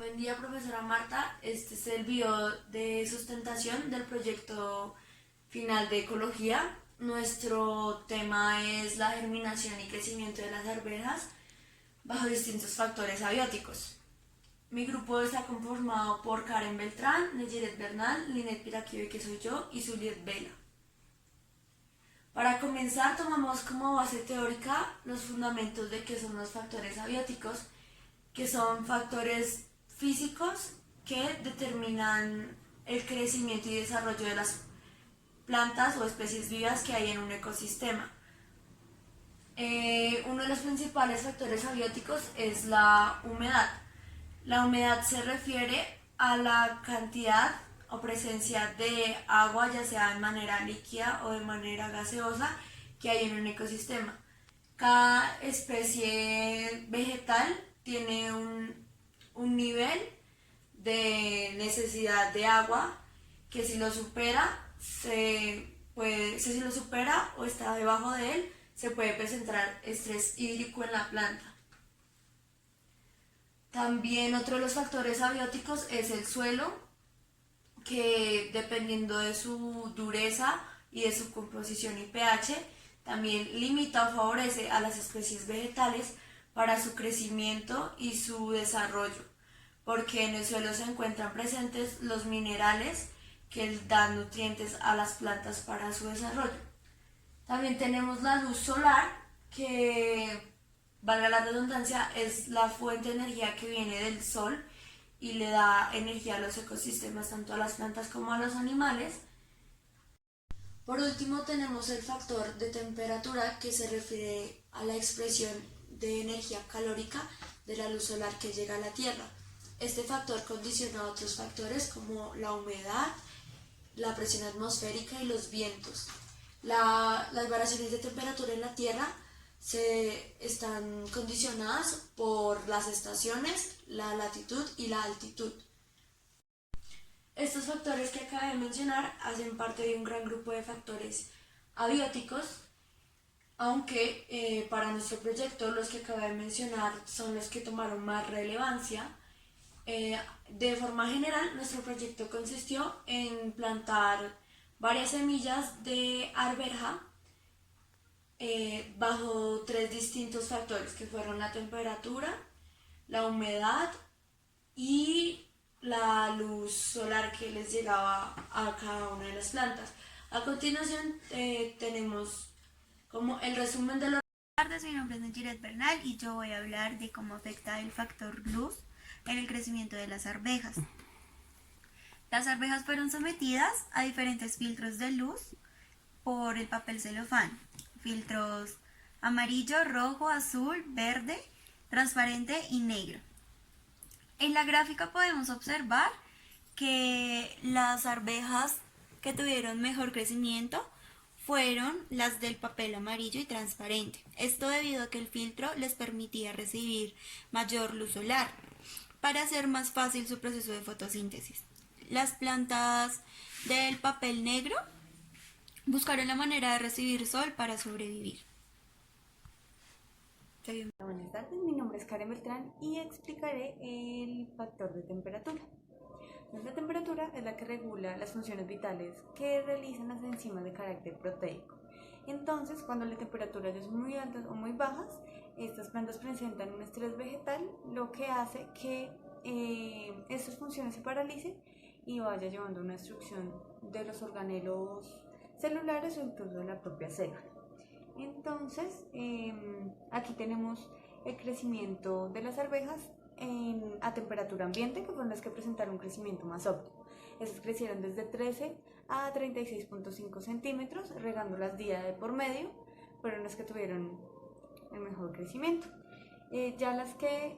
Buen día, profesora Marta. Este es el video de sustentación del proyecto final de ecología. Nuestro tema es la germinación y crecimiento de las arvejas bajo distintos factores abióticos. Mi grupo está conformado por Karen Beltrán, Nejiret Bernal, Linet Piraquive, que soy yo, y Zuliet Vela. Para comenzar, tomamos como base teórica los fundamentos de qué son los factores abióticos, que son factores físicos que determinan el crecimiento y desarrollo de las plantas o especies vivas que hay en un ecosistema. Uno de los principales factores abióticos es la humedad. La humedad se refiere a la cantidad o presencia de agua, ya sea de manera líquida o de manera gaseosa, que hay en un ecosistema. Cada especie vegetal tiene un nivel de necesidad de agua que si lo supera, si lo supera o está debajo de él, se puede presentar estrés hídrico en la planta. También otro de los factores abióticos es el suelo, que dependiendo de su dureza y de su composición y pH, también limita o favorece a las especies vegetales para su crecimiento y su desarrollo, porque en el suelo se encuentran presentes los minerales que dan nutrientes a las plantas para su desarrollo. También tenemos la luz solar, que, valga la redundancia, es la fuente de energía que viene del sol y le da energía a los ecosistemas, tanto a las plantas como a los animales. Por último, tenemos el factor de temperatura, que se refiere a la expresión de energía calórica de la luz solar que llega a la Tierra. Este factor condiciona a otros factores como la humedad, la presión atmosférica y los vientos. Las variaciones de temperatura en la Tierra están condicionadas por las estaciones, la latitud y la altitud. Estos factores que acabé de mencionar hacen parte de un gran grupo de factores abióticos, aunque para nuestro proyecto los que acabé de mencionar son los que tomaron más relevancia. De forma general, nuestro proyecto consistió en plantar varias semillas de arveja bajo tres distintos factores, que fueron la temperatura, la humedad y la luz solar que les llegaba a cada una de las plantas. A continuación tenemos como el resumen de los... Buenas tardes, mi nombre es Nejiret Bernal y yo voy a hablar de cómo afecta el factor luz en el crecimiento de las arvejas. Las arvejas fueron sometidas a diferentes filtros de luz por el papel celofán, filtros amarillo, rojo, azul, verde, transparente y negro. En la gráfica podemos observar que las arvejas que tuvieron mejor crecimiento fueron las del papel amarillo y transparente. Esto debido a que el filtro les permitía recibir mayor luz solar para hacer más fácil su proceso de fotosíntesis. Las plantas del papel negro buscaron la manera de recibir sol para sobrevivir. Buenas tardes, mi nombre es Karen Beltrán y explicaré el factor de temperatura. La temperatura es la que regula las funciones vitales que realizan las enzimas de carácter proteico. Entonces, cuando la temperatura ya son muy altas o muy bajas, estas plantas presentan un estrés vegetal, lo que hace que estas funciones se paralicen y vaya llevando a una destrucción de los organelos celulares o incluso de la propia célula. Entonces, aquí tenemos el crecimiento de las arvejas a temperatura ambiente, que fueron las que presentaron un crecimiento más óptimo. Estas crecieron desde 13 a 36.5 centímetros, regándolas día de por medio, fueron las que tuvieron el mejor crecimiento. Ya las que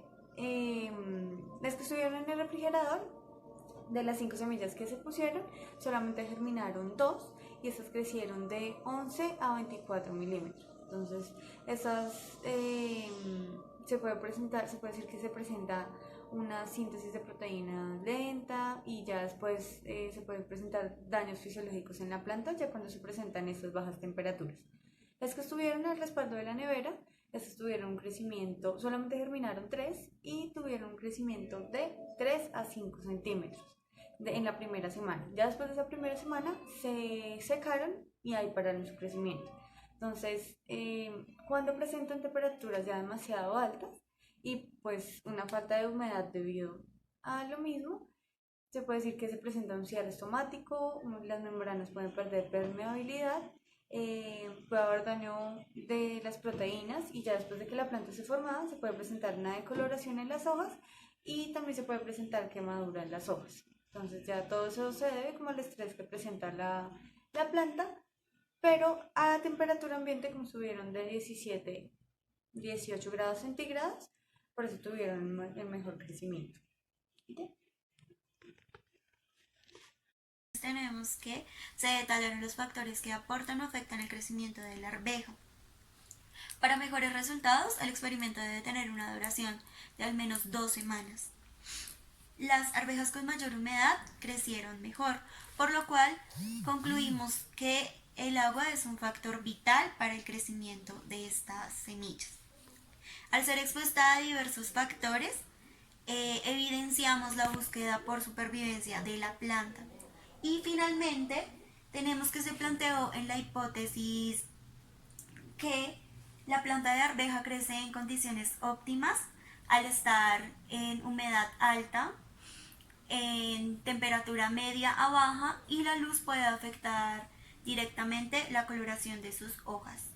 estuvieron en el refrigerador, de las 5 semillas que se pusieron, solamente germinaron 2 y estas crecieron de 11 a 24 milímetros. Entonces, estas se puede decir que se presenta una síntesis de proteínas lenta y ya después se pueden presentar daños fisiológicos en la planta ya cuando se presentan estas bajas temperaturas. Las que estuvieron al respaldo de la nevera estos tuvieron un crecimiento, solamente germinaron 3 y tuvieron un crecimiento de 3 a 5 centímetros en la primera semana. Ya después de esa primera semana se secaron y ahí pararon su crecimiento. Entonces, cuando presentan temperaturas ya demasiado altas y pues una falta de humedad debido a lo mismo, se puede decir que se presenta un cierre estomático, las membranas pueden perder permeabilidad, puede haber daño de las proteínas y ya después de que la planta se formada se puede presentar una decoloración en las hojas y también se puede presentar quemadura en las hojas. Entonces ya todo eso se debe como al estrés que presenta la planta, pero a temperatura ambiente como subieron de 17, 18 grados centígrados, por eso tuvieron el mejor crecimiento. Tenemos que se detallaron los factores que aportan o afectan el crecimiento de la arveja. Para mejores resultados, el experimento debe tener una duración de al menos 2 semanas. Las arvejas con mayor humedad crecieron mejor, por lo cual concluimos que el agua es un factor vital para el crecimiento de estas semillas. Al ser expuesta a diversos factores, evidenciamos la búsqueda por supervivencia de la planta. Y finalmente, tenemos que se planteó en la hipótesis que la planta de arveja crece en condiciones óptimas al estar en humedad alta, en temperatura media a baja y la luz puede afectar directamente la coloración de sus hojas.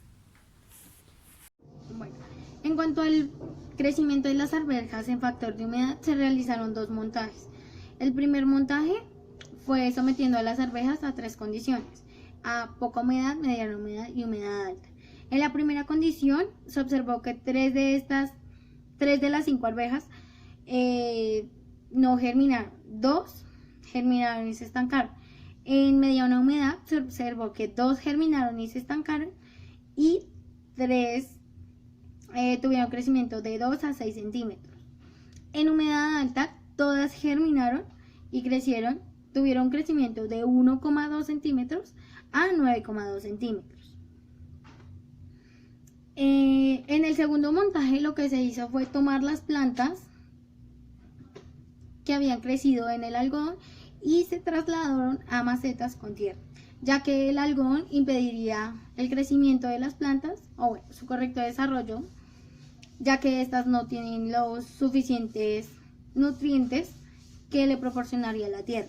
Bueno, en cuanto al crecimiento de las arvejas en factor de humedad, se realizaron 2 montajes. El primer montaje fue sometiendo a las arvejas a 3 condiciones: a poca humedad, mediana humedad y humedad alta. En la primera condición se observó que 3 de las 5 arvejas no germinaron, 2 germinaron y se estancaron. En mediana humedad se observó que 2 germinaron y se estancaron y 3 tuvieron crecimiento de 2 a 6 centímetros. En humedad alta todas germinaron y tuvieron un crecimiento de 1,2 centímetros a 9,2 centímetros. En el segundo montaje lo que se hizo fue tomar las plantas que habían crecido en el algodón y se trasladaron a macetas con tierra, ya que el algodón impediría el crecimiento de las plantas o bueno, su correcto desarrollo, ya que estas no tienen los suficientes nutrientes que le proporcionaría la tierra.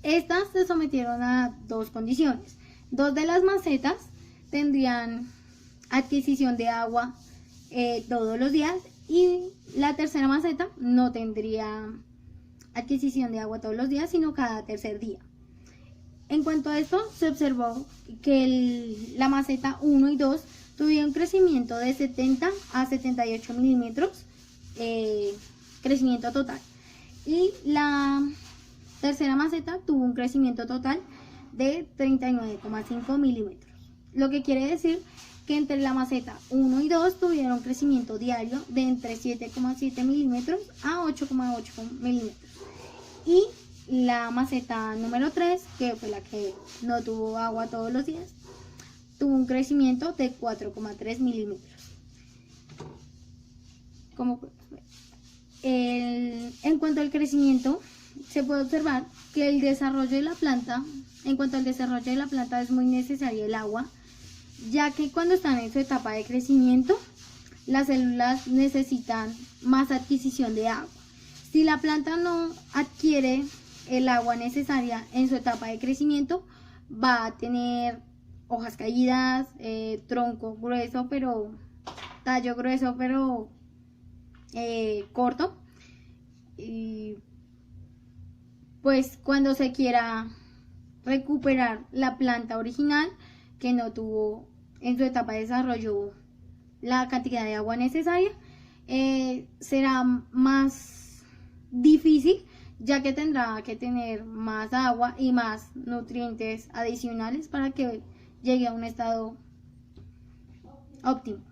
Estas se sometieron a 2 condiciones. 2 de las macetas tendrían adquisición de agua todos los días y la tercera maceta no tendría adquisición de agua todos los días, sino cada tercer día. En cuanto a esto, se observó que la maceta 1 y 2 tuvieron un crecimiento de 70 a 78 milímetros, crecimiento total. Y la tercera maceta tuvo un crecimiento total de 39,5 milímetros. Lo que quiere decir que entre la maceta 1 y 2 tuvieron crecimiento diario de entre 7,7 milímetros a 8,8 milímetros. Y la maceta número 3, que fue la que no tuvo agua todos los días, tuvo un crecimiento de 4,3 milímetros. Como podemos ver, en cuanto al crecimiento, se puede observar que en cuanto al desarrollo de la planta es muy necesario el agua, ya que cuando están en su etapa de crecimiento, las células necesitan más adquisición de agua. Si la planta no adquiere el agua necesaria en su etapa de crecimiento, va a tener hojas caídas, tallo grueso pero corto, y pues cuando se quiera recuperar la planta original que no tuvo en su etapa de desarrollo la cantidad de agua necesaria, será más difícil, ya que tendrá que tener más agua y más nutrientes adicionales para que llegue a un estado óptimo.